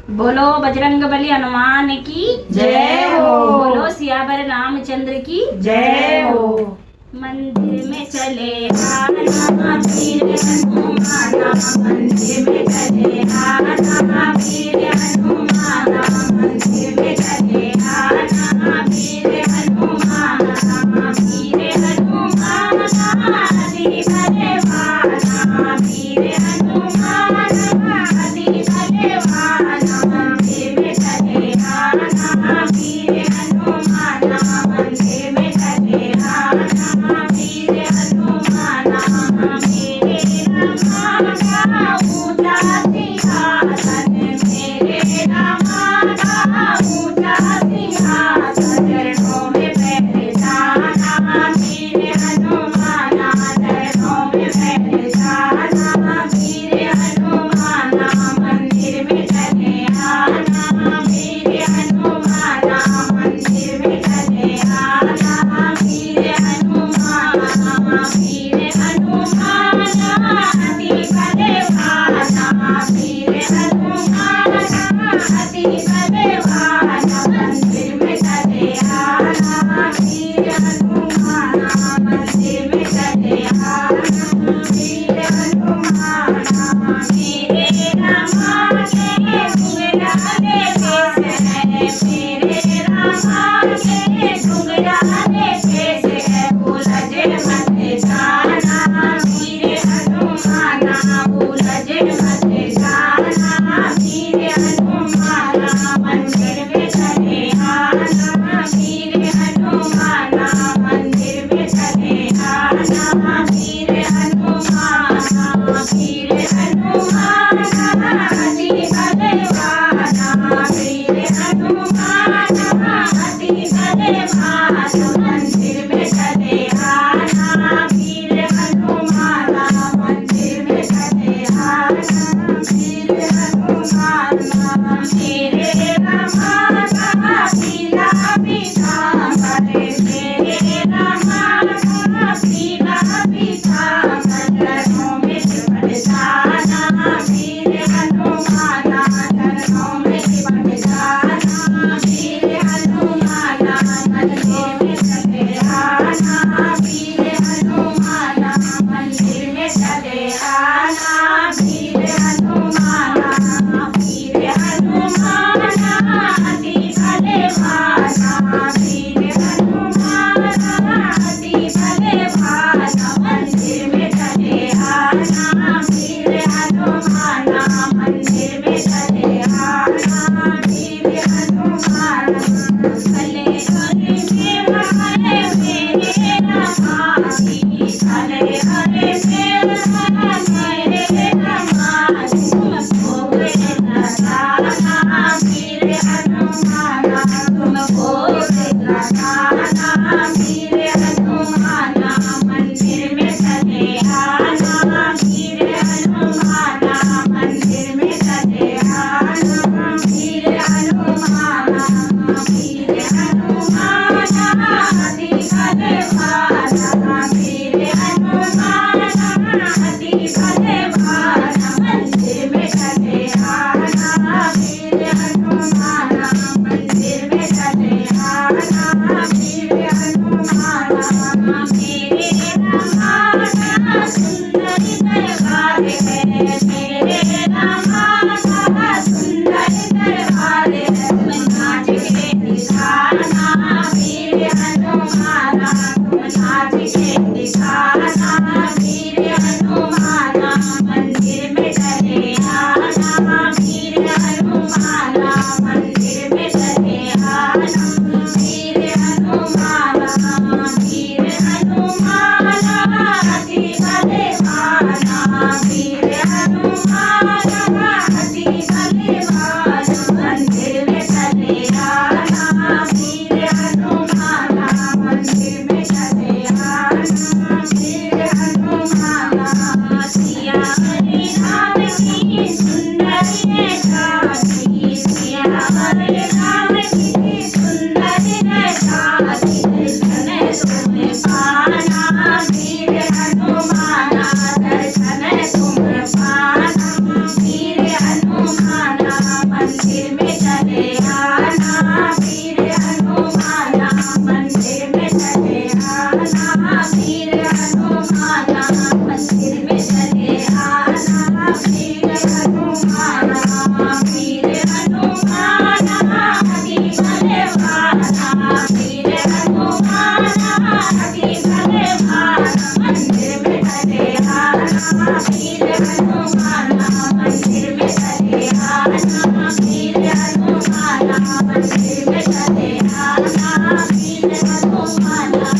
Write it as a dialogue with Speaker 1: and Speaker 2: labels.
Speaker 1: बोलो बजरंगबली हनुमान की
Speaker 2: जय हो।
Speaker 1: बोलो सियावर रामचंद्र की
Speaker 2: जय हो।
Speaker 1: मंदिर में चले आना वीर हनुमाना, मंदिर में चले आना वीर हनुमाना, मंदिर में चले आना वीर हनुमाना, वीर हनुमाना अति बलवाना, वीर हनुमाना अति बलवाना, मंदिर में चले आना वीर हनुमाना, मंदिर में चले आना वीर हनुमाना, मेरे रामा का ऊंचा सिंहासन, मेरे रामा का ऊंचा सिंहासन, चरणों में बैठ जाना वीर हनुमाना, चरणों में बैठ जाना वीर हनुमाना, मंदिर में चले आना वीर हनुमाना, मंदिर में चले आना वीर हनुमाना, वीर हनुमाना अति बलवाना, वीर हनुमाना अति बलवाना, मंदिर में चले आना वीर हनुमाना, मंदिर में चले आना वीर हनुमाना, मेरे रामा के घुंघराले केस है, मेरे रामा के घुंघराले केस है, उलझ मत जाना वीर हनुमाना, उलझ मत जाना वीर हनुमाना, मंदिर में चले आना वीर हनुमाना, मंदिर में चले आना वीर हनुमाना, वीर हनुमाना अति बलवाना, वीर हनुमाना अति बलवाना, मंदिर में चले आना वीर हनुमाना, मंदिर में चले आना वीर हनुमाना, मेरे रामा का पीला पीताम्बर, मेरे रामा का पीला पीताम्बर, चरणों में सिमट जाना वीर हनुमाना, चरणों में सिमट जाना वीर हनुमाना, मंदिर में चले आना वीर हनुमाना, मंदिर में चले आना वीर हनुमाना, वीर हनुमाना अति बलवाना, वीर हनुमाना अति बलवाना, मंदिर में चले आना वीर हनुमाना, मंदिर में चले आना वीर हनुमाना, भले हरे मेरे रामा जी, भले हरे मेरे रामा जी, तुमको लगाना वीर हनुमाना, तुमको लगाना वीर हनुमाना, मंदिर में चले आना वीर हनुमाना, मंदिर में चले आना वीर हनुमाना, वीर हनुमाना अति बलवाना, वीर हनुमाना अति बलवाना, मंदिर में चले आना वीर हनुमाना, मंदिर में चले आना वीर हनुमाना, मेरे रामा का सुंदर दरबार है, मेरे रामा का सुंदर दरबार है, तुम नाच के दिखाना वीर हनुमाना, तुम नाच के दिखाना वीर हनुमाना, मंदिर में चले आना वीर हनुमाना, मंदिर में चले आना वीर हनुमाना, वीर हनुमाना अति बलवाना, वीर हनुमाना अति बलवाना, मंदिर में चले आना वीर हनुमाना, मंदिर में चले आना वीर हनुमाना, सिया हरे राम की सुंदर है झांकी, सिया हरे राम की सुंदर है झांकी, दर्शन तुम्हें पाना वीर हनुमाना, दर्शन तुम्हें पाना वीर हनुमाना, मंदिर में चले आना वीर हनुमाना मंदिर में चले आना वीर हनुमाना मंदिर में चले आना वीर हनुमाना वीर हनुमाना हरि भले भाना वीर हनुमाना हरि भले भाना मंदिर में चले आना वीर हनुमाना मंदिर में चले आना वीर हनुमाना मंदिर में चले आना वीर हनुमाना